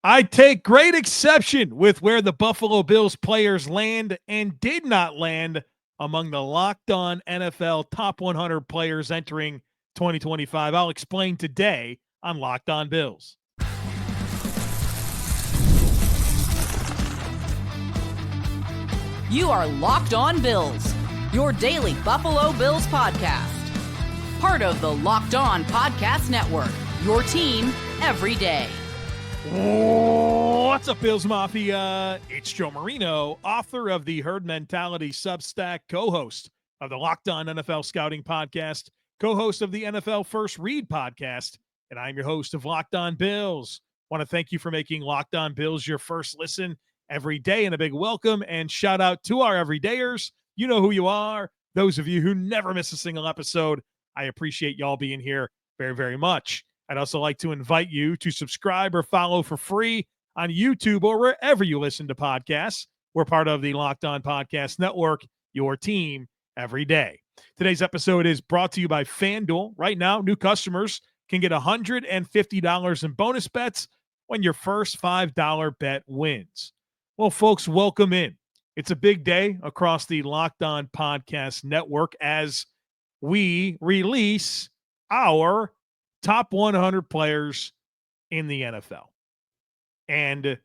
I take great exception with where the Buffalo Bills players land and did not land among the Locked On NFL top 100 players entering 2025. I'll explain today on Locked On Bills. You are Locked On Bills, your daily Buffalo Bills podcast. Part of the Locked On Podcast Network, your team every day. What's up, Bills Mafia? It's Joe Marino, author of the Herd Mentality Substack, co-host of the Locked On NFL Scouting Podcast, co-host of the NFL First Read Podcast, and I'm your host of Locked On Bills. Want to thank you for making Locked On Bills your first listen every day, and a big welcome and shout out to our everydayers. You know who you are. Those of you who never miss a single episode, I appreciate y'all being here very, very much. I'd also like to invite you to subscribe or follow for free on YouTube or wherever you listen to podcasts. We're part of the Locked On Podcast Network, your team every day. Today's episode is brought to you by FanDuel. Right now, new customers can get $150 in bonus bets when your first $5 bet wins. Well, folks, welcome in. It's a big day across the Locked On Podcast Network as we release our top 100 players in the NFL. And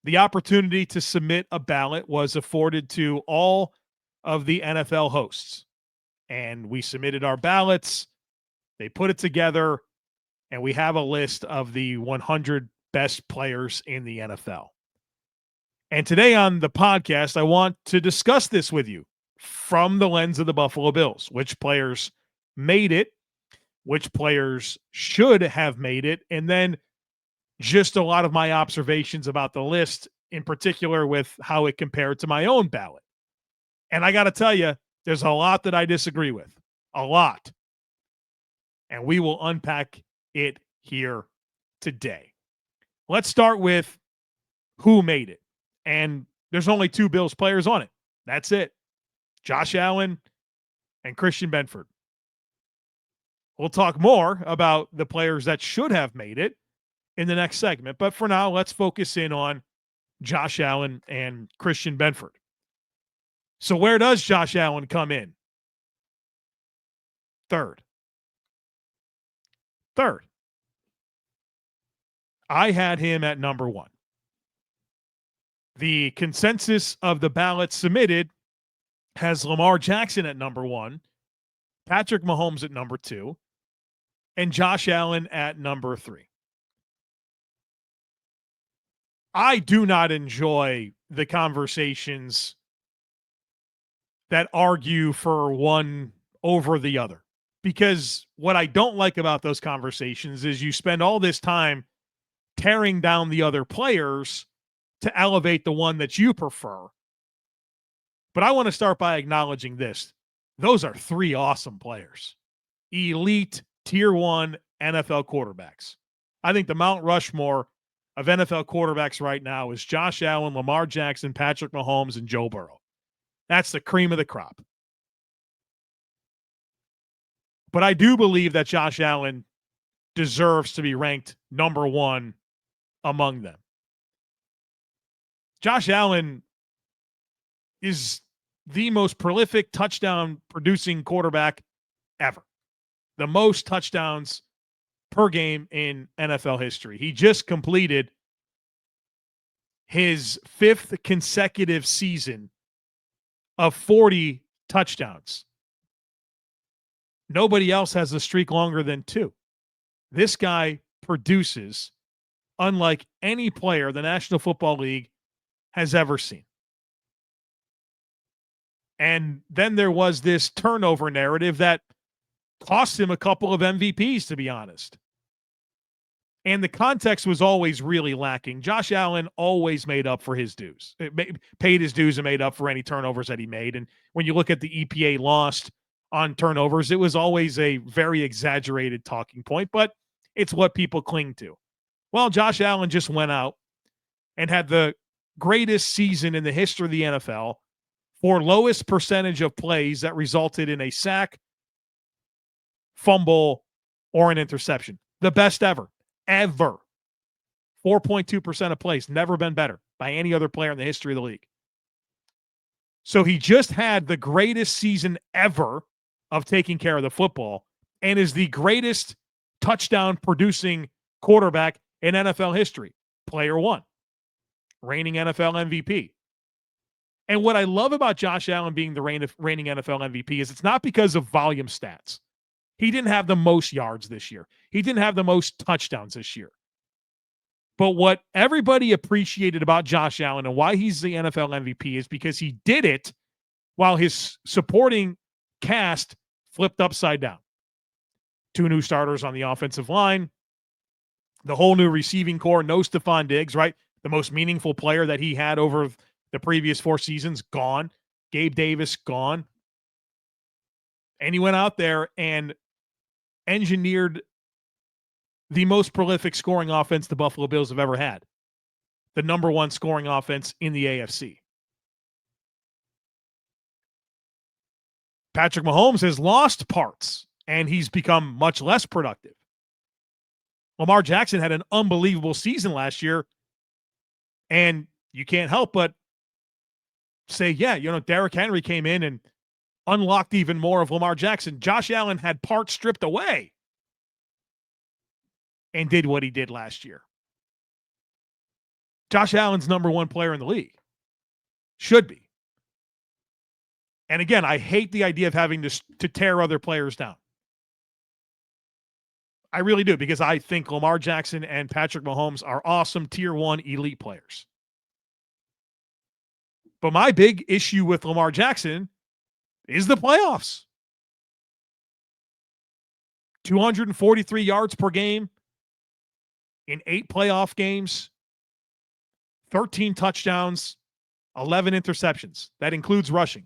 the opportunity to submit a ballot was afforded to all of the NFL hosts. And we submitted our ballots. They put it together, and we have a list of the 100 best players in the NFL. And today on the podcast, I want to discuss this with you from the lens of the Buffalo Bills. Which players made it, which players should have made it, and then just a lot of my observations about the list, in particular with how it compared to my own ballot. And I got to tell you, there's a lot that I disagree with. A lot. And we will unpack it here today. Let's start with who made it. And there's only two Bills players on it. That's it. Josh Allen and Christian Benford. We'll talk more about the players that should have made it in the next segment. But for now, let's focus in on Josh Allen and Christian Benford. So where does Josh Allen come in? Third. I had him at number one. The consensus of the ballots submitted has Lamar Jackson at number one, Patrick Mahomes at number two, and Josh Allen at number three. I do not enjoy the conversations that argue for one over the other, because what I don't like about those conversations is you spend all this time tearing down the other players to elevate the one that you prefer. But I want to start by acknowledging this. Those are three awesome players. Elite Tier 1 NFL quarterbacks. I think the Mount Rushmore of NFL quarterbacks right now is Josh Allen, Lamar Jackson, Patrick Mahomes, and Joe Burrow. That's the cream of the crop. But I do believe that Josh Allen deserves to be ranked number one among them. Josh Allen is the most prolific touchdown-producing quarterback ever. The most touchdowns per game in NFL history. He just completed his fifth consecutive season of 40 touchdowns. Nobody else has a streak longer than two. This guy produces unlike any player the National Football League has ever seen. And then there was this turnover narrative that cost him a couple of MVPs, to be honest. And the context was always really lacking. Josh Allen always made up for his dues. Paid his dues and made up for any turnovers that he made. And when you look at the EPA lost on turnovers, it was always a very exaggerated talking point, but it's what people cling to. Well, Josh Allen just went out and had the greatest season in the history of the NFL for lowest percentage of plays that resulted in a sack, fumble, or an interception. The best ever. 4.2% of plays. Never been better by any other player in the history of the league. So he just had the greatest season ever of taking care of the football and is the greatest touchdown producing quarterback in NFL history. Player one, reigning NFL MVP. And what I love about Josh Allen being the reigning NFL MVP is it's not because of volume stats. He didn't have the most yards this year. He didn't have the most touchdowns this year. But what everybody appreciated about Josh Allen and why he's the NFL MVP is because he did it while his supporting cast flipped upside down. 2 new starters on the offensive line, the whole new receiving core, no Stephon Diggs, right? The most meaningful player that he had over the previous 4 seasons, gone. Gabe Davis, gone. And he went out there and engineered the most prolific scoring offense the Buffalo Bills have ever had. The number 1 scoring offense in the AFC. Patrick Mahomes has lost parts, and he's become much less productive. Lamar Jackson had an unbelievable season last year, and you can't help but say, yeah, Derrick Henry came in and unlocked even more of Lamar Jackson. Josh Allen had parts stripped away and did what he did last year. Josh Allen's number 1 player in the league. Should be. And again, I hate the idea of having to tear other players down. I really do, because I think Lamar Jackson and Patrick Mahomes are awesome tier 1 elite players. But my big issue with Lamar Jackson is the playoffs. 243 yards per game in 8 playoff games, 13 touchdowns, 11 interceptions. That includes rushing.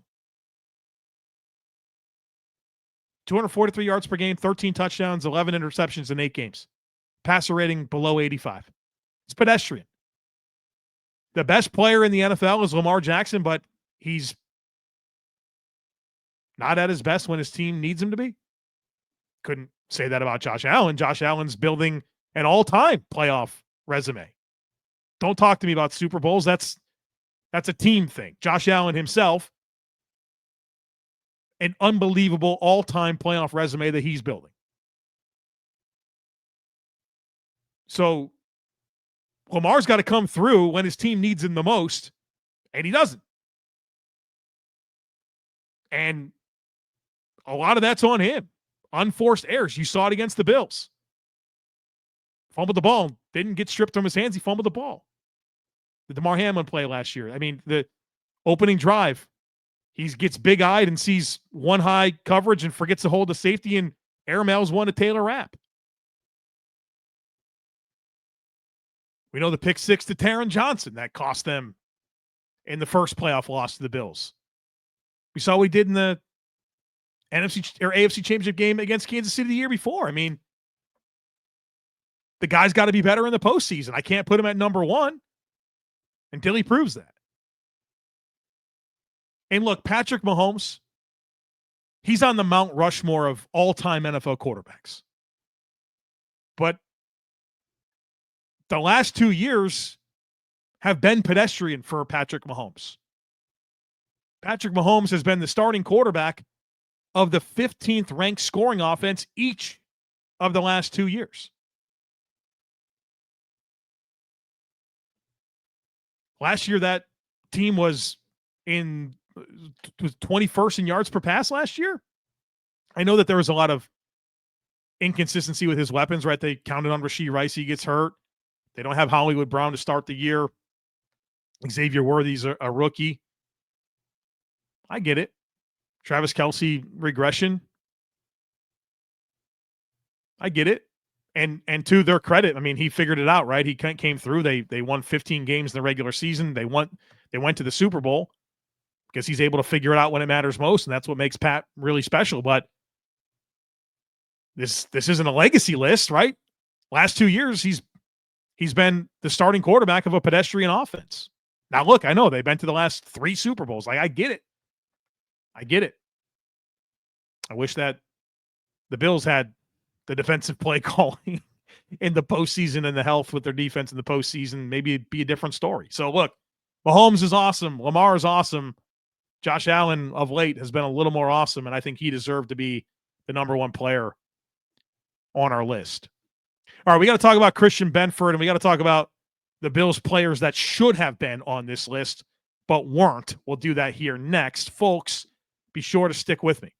243 yards per game, 13 touchdowns, 11 interceptions in 8 games. Passer rating below 85. It's pedestrian. The best player in the NFL is Lamar Jackson, but he's not at his best when his team needs him to be. Couldn't say that about Josh Allen. Josh Allen's building an all-time playoff resume. Don't talk to me about Super Bowls. That's a team thing. Josh Allen himself, an unbelievable all-time playoff resume that he's building. So Lamar's got to come through when his team needs him the most, and he doesn't. And a lot of that's on him. Unforced errors. You saw it against the Bills. Fumbled the ball. Didn't get stripped from his hands. He fumbled the ball. The DeMar Hamlin play last year. I mean, the opening drive, he gets big-eyed and sees one high coverage and forgets to hold the safety and airmails one to Taylor Rapp. We know the pick 6 to Taron Johnson. That cost them in the first playoff loss to the Bills. We saw what he did in the NFC or AFC Championship game against Kansas City the year before. I mean, the guy's got to be better in the postseason. I can't put him at number 1 until he proves that. And look, Patrick Mahomes, he's on the Mount Rushmore of all-time NFL quarterbacks. But the last 2 years have been pedestrian for Patrick Mahomes. Patrick Mahomes has been the starting quarterback of the 15th ranked scoring offense each of the last 2 years. Last year, that team was 21st in yards per pass last year. I know that there was a lot of inconsistency with his weapons, right? They counted on Rashee Rice. He gets hurt. They don't have Hollywood Brown to start the year. Xavier Worthy's a rookie. I get it. Travis Kelce regression. I get it. And to their credit, I mean, he figured it out, right? He came through. They won 15 games in the regular season. They went to the Super Bowl because he's able to figure it out when it matters most, and that's what makes Pat really special. But this isn't a legacy list, right? Last 2 years, he's been the starting quarterback of a pedestrian offense. Now, look, I know they've been to the last 3 Super Bowls. Like, I get it. I wish that the Bills had the defensive play calling in the postseason and the health with their defense in the postseason, maybe it'd be a different story. So look, Mahomes is awesome. Lamar is awesome. Josh Allen of late has been a little more awesome, and I think he deserved to be the number one player on our list. All right, we got to talk about Christian Benford, and we got to talk about the Bills players that should have been on this list but weren't. We'll do that here next. Folks, be sure to stick with me.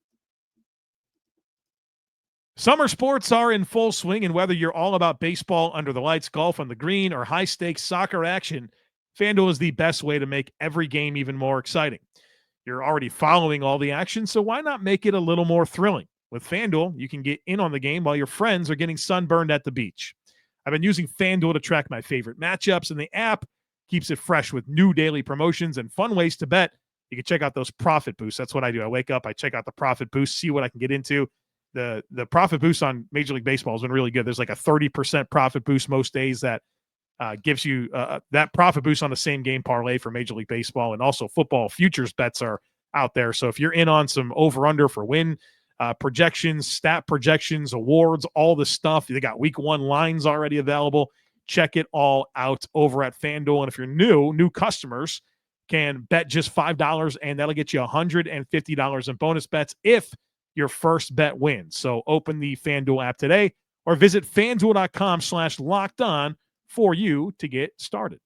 Summer sports are in full swing, and whether you're all about baseball under the lights, golf on the green, or high-stakes soccer action, FanDuel is the best way to make every game even more exciting. You're already following all the action, so why not make it a little more thrilling? With FanDuel, you can get in on the game while your friends are getting sunburned at the beach. I've been using FanDuel to track my favorite matchups, and the app keeps it fresh with new daily promotions and fun ways to bet. You can check out those profit boosts. That's what I do. I wake up, I check out the profit boost, see what I can get into. The profit boost on Major League Baseball has been really good. There's like a 30% profit boost most days that gives you that profit boost on the same game parlay for Major League Baseball, and also football futures bets are out there. So if you're in on some over-under for win projections, stat projections, awards, all the stuff, they got week 1 lines already available. Check it all out over at FanDuel. And if you're new customers can bet just $5, and that'll get you $150 in bonus bets if your first bet wins. So open the FanDuel app today or visit FanDuel.com/lockedon for you to get started.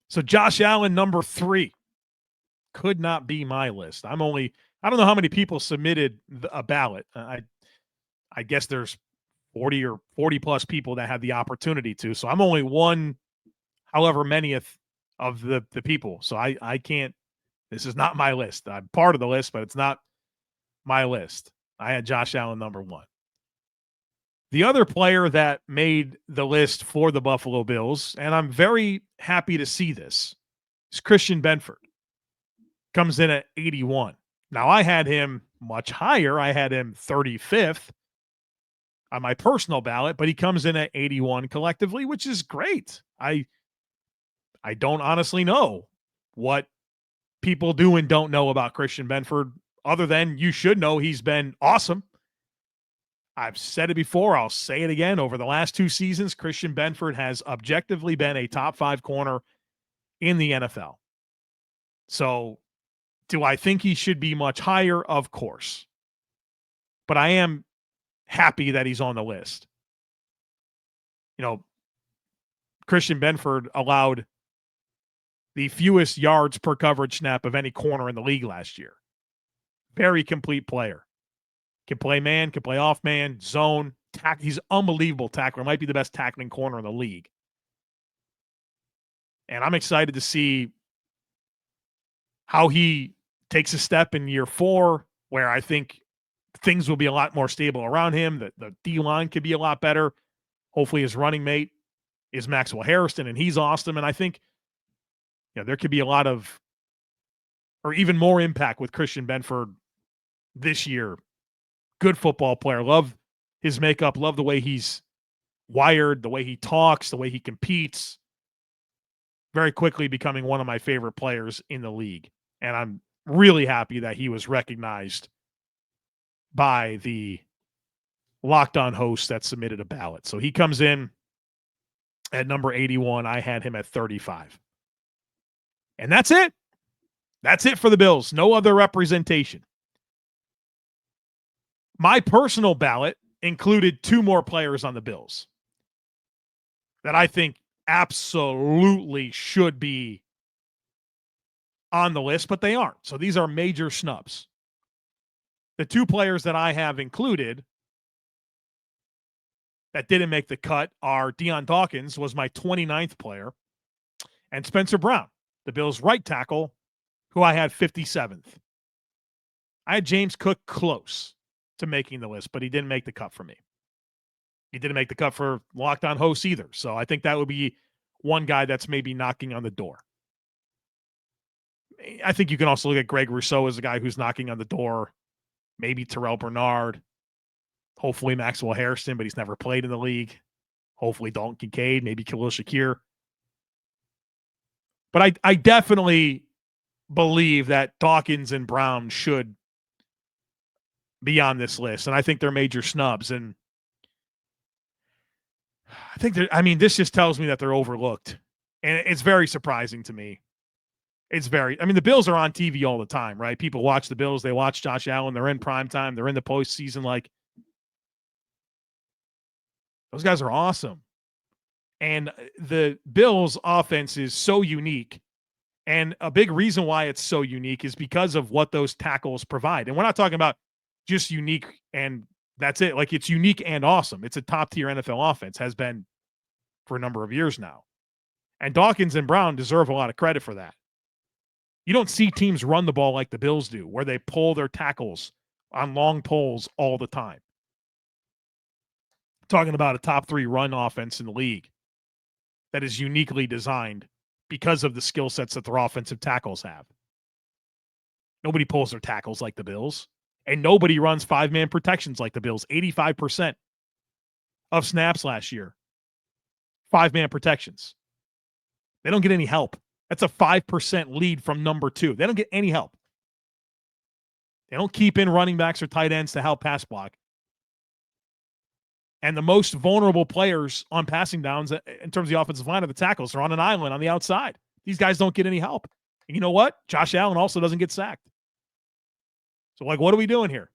So Josh Allen, number 3, could not be my list. I don't know how many people submitted a ballot. I guess there's 40 or 40 plus people that had the opportunity to. So I'm only one, however many of the people. So I can't, this is not my list. I'm part of the list, but it's not my list. I had Josh Allen number 1. The other player that made the list for the Buffalo Bills, and I'm very happy to see this, is Christian Benford. Comes in at 81. Now, I had him much higher. I had him 35th on my personal ballot, but he comes in at 81 collectively, which is great. I don't honestly know what people do and don't know about Christian Benford, other than you should know he's been awesome. I've said it before. I'll say it again. Over the last 2 seasons, Christian Benford has objectively been a top 5 corner in the NFL. So do I think he should be much higher? Of course. But I am happy that he's on the list. You know, Christian Benford allowed the fewest yards per coverage snap of any corner in the league last year. Very complete player. Can play man, can play off man, zone, he's unbelievable tackler. Might be the best tackling corner in the league. And I'm excited to see how he takes a step in year 4, where I think things will be a lot more stable around him. The D-line could be a lot better. Hopefully his running mate is Maxwell Harrison, and he's awesome. And I think there could be a lot of, or even more impact with Christian Benford this year. Good football player. Love his makeup. Love the way he's wired, the way he talks, the way he competes. Very quickly becoming one of my favorite players in the league. And I'm really happy that he was recognized by the Locked On host that submitted a ballot. So he comes in at number 81. I had him at 35. And that's it. That's it for the Bills. No other representation. My personal ballot included 2 more players on the Bills that I think absolutely should be on the list, but they aren't. So these are major snubs. The 2 players that I have included that didn't make the cut are Dion Dawkins, was my 29th player, and Spencer Brown, the Bills' right tackle, who I had 57th. I had James Cook close to making the list, but he didn't make the cut for me. He didn't make the cut for Locked On hosts either. So I think that would be one guy that's maybe knocking on the door. I think you can also look at Greg Rousseau as a guy who's knocking on the door. Maybe Terrell Bernard. Hopefully Maxwell Harrison, but he's never played in the league. Hopefully Dalton Kincaid, maybe Khalil Shakir. But I definitely believe that Dawkins and Brown should be on this list, and I think they're major snubs. And this just tells me that they're overlooked, and it's very surprising to me. The Bills are on TV all the time, right? People watch the Bills. They watch Josh Allen. They're in primetime. They're in the postseason. Like, those guys are awesome. And the Bills' offense is so unique. And a big reason why it's so unique is because of what those tackles provide. And we're not talking about just unique and that's it. Like, it's unique and awesome. It's a top-tier NFL offense, has been for a number of years now. And Dawkins and Brown deserve a lot of credit for that. You don't see teams run the ball like the Bills do, where they pull their tackles on long pulls all the time. Talking about a top 3 run offense in the league that is uniquely designed because of the skill sets that their offensive tackles have. Nobody pulls their tackles like the Bills, and nobody runs 5-man protections like the Bills. 85% of snaps last year, 5-man protections. They don't get any help. That's a 5% lead from number 2. They don't get any help. They don't keep in running backs or tight ends to help pass block. And the most vulnerable players on passing downs in terms of the offensive line are the tackles. They're on an island on the outside. These guys don't get any help. And you know what? Josh Allen also doesn't get sacked. So, like, what are we doing here?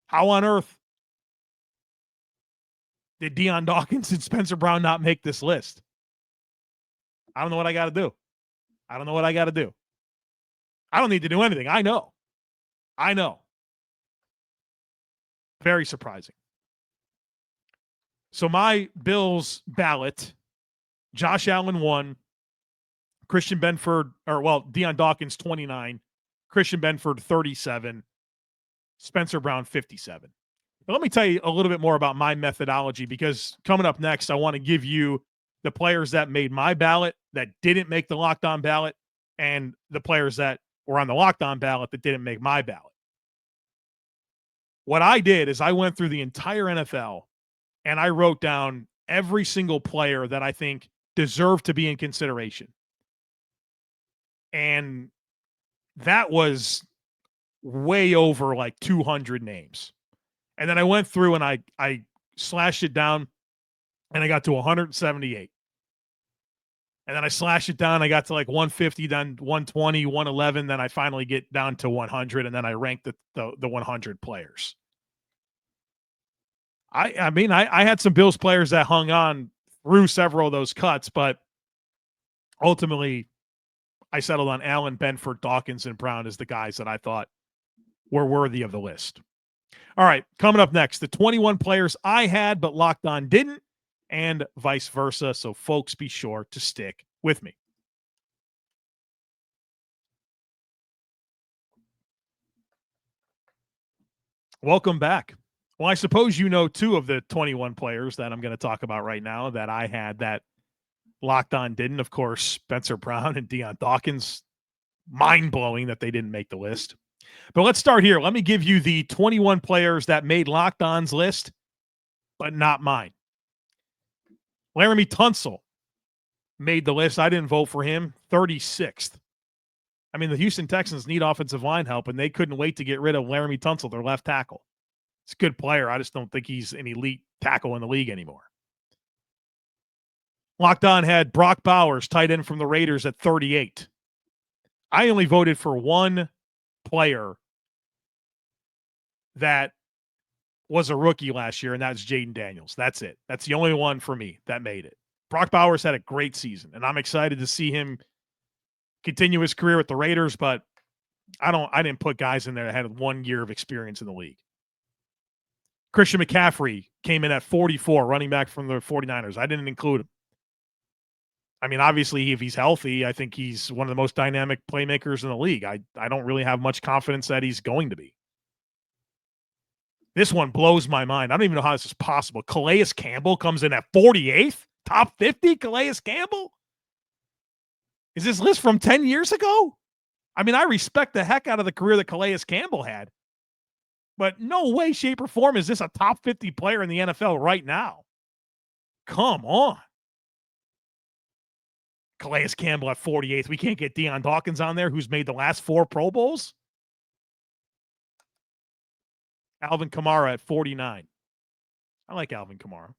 How on earth did Dion, Dawkins, and Spencer Brown not make this list? I don't know what I got to do. I don't need to do anything. I know. Very surprising. So my Bills ballot, Josh Allen 1, Christian Benford, Dion Dawkins 29, Christian Benford 37, Spencer Brown 57. But let me tell you a little bit more about my methodology, because coming up next, I want to give you the players that made my ballot that didn't make the Locked On ballot, and the players that were on the Locked On ballot that didn't make my ballot. What I did is I went through the entire NFL and I wrote down every single player that I think deserved to be in consideration. And that was way over like 200 names. And then I went through and I slashed it down and I got to 178. And then I slashed it down. I got to like 150, then 120, 111. Then I finally get down to 100. And then I ranked the 100 players. I had some Bills players that hung on through several of those cuts, but ultimately I settled on Allen, Benford, Dawkins, and Brown as the guys that I thought were worthy of the list. All right, coming up next, the 21 players I had but Locked On didn't, and vice versa. So folks, be sure to stick with me. Welcome back. Well, I suppose you know 2 of the 21 players that I'm going to talk about right now that I had that Locked On didn't. Of course, Spencer Brown and Dion Dawkins. Mind-blowing that they didn't make the list. But let's start here. Let me give you the 21 players that made Locked On's list, but not mine. Laramie Tunsil made the list. I didn't vote for him. 36th. I mean, the Houston Texans need offensive line help, and they couldn't wait to get rid of Laramie Tunsil, their left tackle. It's a good player. I just don't think he's an elite tackle in the league anymore. Locked On had Brock Bowers, tight end from the Raiders, at 38. I only voted for one player that was a rookie last year, and that's Jaden Daniels. That's it. That's the only one for me that made it. Brock Bowers had a great season, and I'm excited to see him continue his career with the Raiders, but I didn't put guys in there that had 1 year of experience in the league. Christian McCaffrey came in at 44, running back from the 49ers. I didn't include him. I mean, obviously, if he's healthy, I think he's one of the most dynamic playmakers in the league. I don't really have much confidence that he's going to be. This one blows my mind. I don't even know how this is possible. Calais Campbell comes in at 48th? Top 50? Calais Campbell? Is this list from 10 years ago? I mean, I respect the heck out of the career that Calais Campbell had. But no way, shape, or form is this a top 50 player in the NFL right now. Come on. Calais Campbell at 48th. We can't get Dion Dawkins on there, who's made the last 4 Pro Bowls? Alvin Kamara at 49. I like Alvin Kamara.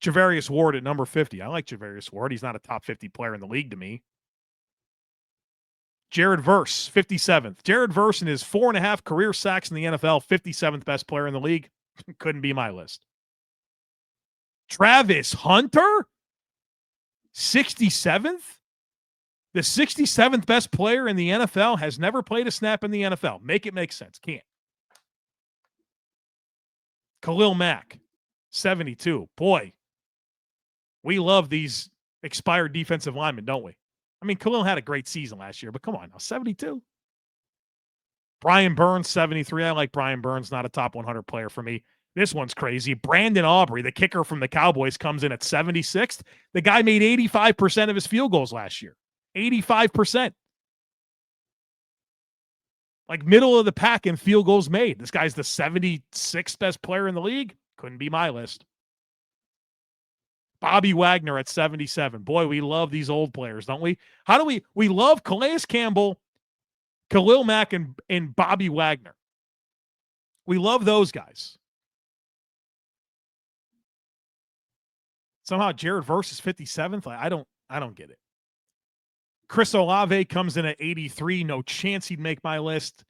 Javarius Ward at number 50. I like Javarius Ward. He's not a top 50 player in the league to me. Jared Verse, 57th. Jared Verse in his 4.5 career sacks in the NFL, 57th best player in the league. Couldn't be my list. Travis Hunter, 67th. The 67th best player in the NFL has never played a snap in the NFL. Make it make sense. Can't. Khalil Mack, 72. Boy, we love these expired defensive linemen, don't we? I mean, Khalil had a great season last year, but come on now, 72. Brian Burns, 73. I like Brian Burns, not a top 100 player for me. This one's crazy. Brandon Aubrey, the kicker from the Cowboys, comes in at 76th. The guy made 85% of his field goals last year. 85%. Like middle of the pack in field goals made. This guy's the 76th best player in the league. Couldn't be my list. Bobby Wagner at 77. Boy, we love these old players, don't we? How do we love Calais Campbell, Khalil Mack, and Bobby Wagner. We love those guys. Somehow Jared Verse is 57th. I don't get it. Chris Olave comes in at 83. No chance he'd make my list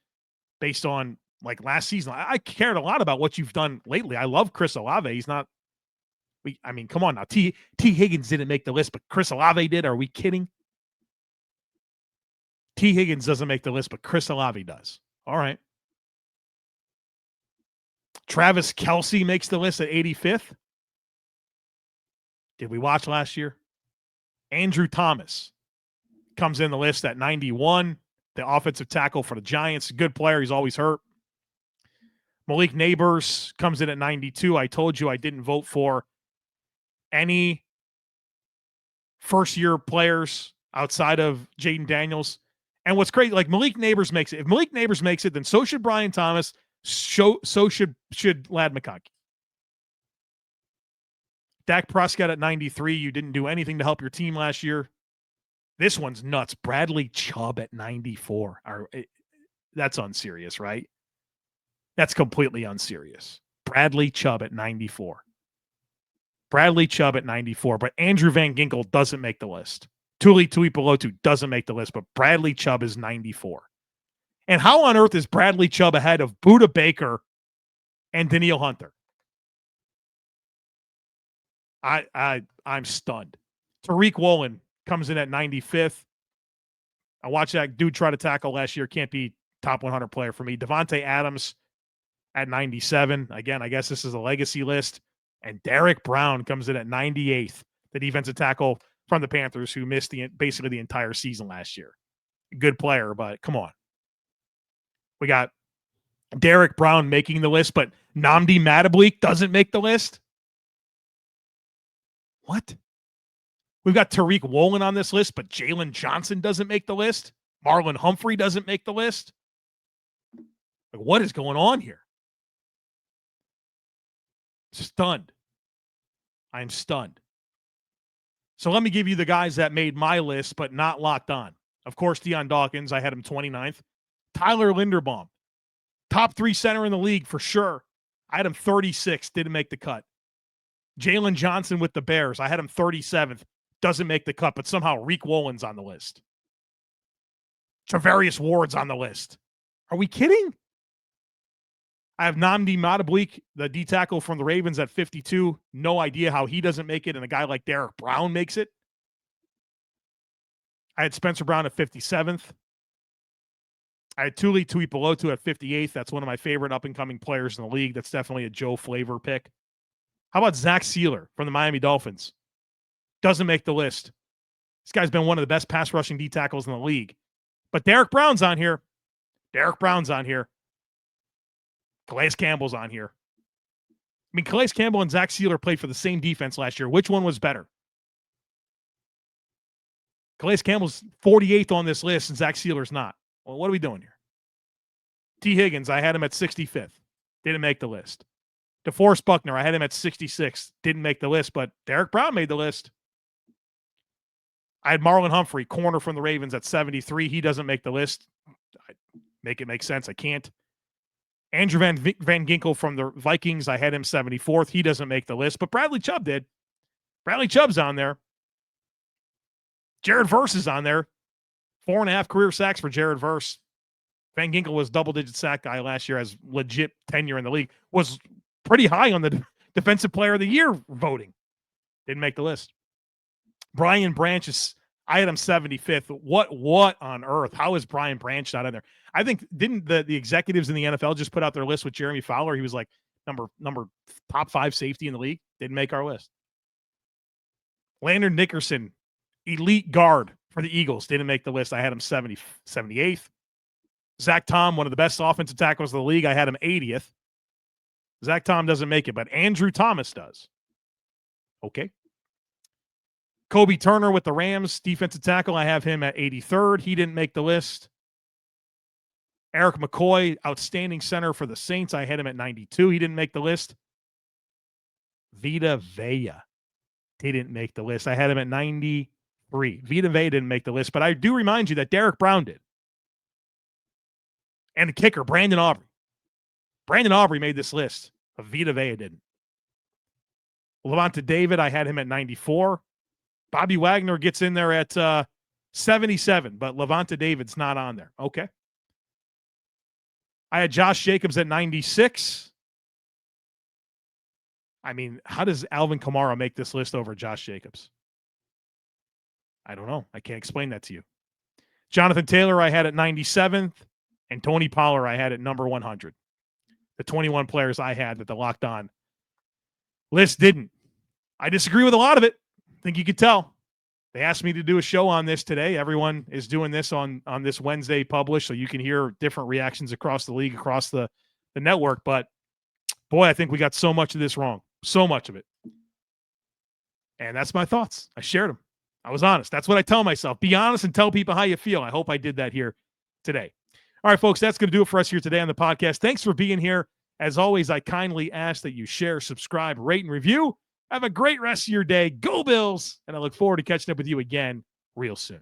based on like last season. I cared a lot about what you've done lately. I love Chris Olave. He's not. I mean, come on now. T. Higgins didn't make the list, but Chris Olave did. Are we kidding? T. Higgins doesn't make the list, but Chris Olave does. All right. Travis Kelce makes the list at 85th. Did we watch last year? Andrew Thomas comes in the list at 91. The offensive tackle for the Giants. Good player. He's always hurt. Malik Neighbors comes in at 92. I told you I didn't vote for any first-year players outside of Jaden Daniels. And what's crazy, like Malik Neighbors makes it. If Malik Neighbors makes it, then so should Brian Thomas. So should Lad McConkey. Dak Prescott at 93. You didn't do anything to help your team last year. This one's nuts. Bradley Chubb at 94. That's unserious, right? That's completely unserious. Bradley Chubb at 94. Bradley Chubb at 94. But Andrew Van Ginkel doesn't make the list. Tuli Tuipulotu doesn't make the list, but Bradley Chubb is 94. And how on earth is Bradley Chubb ahead of Budda Baker and Danielle Hunter? I'm stunned. Tariq Woolen comes in at 95th. I watched that dude try to tackle last year. Can't be top 100 player for me. Devontae Adams at 97. Again, I guess this is a legacy list. And Derek Brown comes in at 98th, the defensive tackle from the Panthers who missed basically the entire season last year. Good player, but come on. We got Derek Brown making the list, but Nnamdi Matablik doesn't make the list. What? We've got Tariq Woolen on this list, but Jalen Johnson doesn't make the list. Marlon Humphrey doesn't make the list. Like, what is going on here? Stunned. I'm stunned. So let me give you the guys that made my list, but not locked on. Of course, Dion Dawkins, I had him 29th. Tyler Linderbaum, top 3 center in the league for sure. I had him 36th, didn't make the cut. Jalen Johnson with the Bears, I had him 37th, doesn't make the cut, but somehow Reek Woolen's on the list. Travarius Ward's on the list. Are we kidding? I have Nnamdi Matablik, the D tackle from the Ravens at 52. No idea how he doesn't make it, and a guy like Derek Brown makes it. I had Spencer Brown at 57th. I had Tuli Tuipulotu at 58th. That's one of my favorite up-and-coming players in the league. That's definitely a Joe flavor pick. How about Zach Sealer from the Miami Dolphins? Doesn't make the list. This guy's been one of the best pass rushing D tackles in the league. But Derek Brown's on here. Derek Brown's on here. Calais Campbell's on here. I mean, Calais Campbell and Zach Sealer played for the same defense last year. Which one was better? Calais Campbell's 48th on this list and Zach Sealer's not. Well, what are we doing here? T. Higgins, I had him at 65th. Didn't make the list. DeForest Buckner, I had him at 66th. Didn't make the list, but Derek Brown made the list. I had Marlon Humphrey, corner from the Ravens at 73. He doesn't make the list. I make it make sense. I can't. Andrew Van Ginkel from the Vikings, I had him 74th. He doesn't make the list, but Bradley Chubb did. Bradley Chubb's on there. Jared Verse is on there. 4.5 career sacks for Jared Verse. Van Ginkel was double-digit sack guy last year, has legit tenure in the league. Was pretty high on the Defensive Player of the Year voting. Didn't make the list. Brian Branch is, I had him 75th. What on earth? How is Brian Branch not in there? I think, didn't the executives in the NFL just put out their list with Jeremy Fowler? He was like number top 5 safety in the league. Didn't make our list. Landon Nickerson, elite guard for the Eagles. Didn't make the list. I had him 78th. Zach Tom, one of the best offensive tackles of the league. I had him 80th. Zach Tom doesn't make it, but Andrew Thomas does. Okay. Kobe Turner with the Rams, defensive tackle. I have him at 83rd. He didn't make the list. Eric McCoy, outstanding center for the Saints. I had him at 92. He didn't make the list. Vita Vea. He didn't make the list. I had him at 93. Vita Vea didn't make the list, but I do remind you that Derek Brown did. And the kicker, Brandon Aubrey. Brandon Aubrey made this list, but Vita Vea didn't. Levante David, I had him at 94. Bobby Wagner gets in there at 77, but Levante David's not on there. Okay. I had Josh Jacobs at 96. I mean, how does Alvin Kamara make this list over Josh Jacobs? I don't know. I can't explain that to you. Jonathan Taylor, I had at 97th. And Tony Pollard, I had at number 100. The 21 players I had that the Locked On list didn't. I disagree with a lot of it. I think you could tell. They asked me to do a show on this today. Everyone is doing this on this Wednesday published, so you can hear different reactions across the league, across the network. But, boy, I think we got so much of this wrong. So much of it. And that's my thoughts. I shared them. I was honest. That's what I tell myself. Be honest and tell people how you feel. I hope I did that here today. All right, folks, that's going to do it for us here today on the podcast. Thanks for being here. As always, I kindly ask that you share, subscribe, rate, and review. Have a great rest of your day. Go Bills. And I look forward to catching up with you again real soon.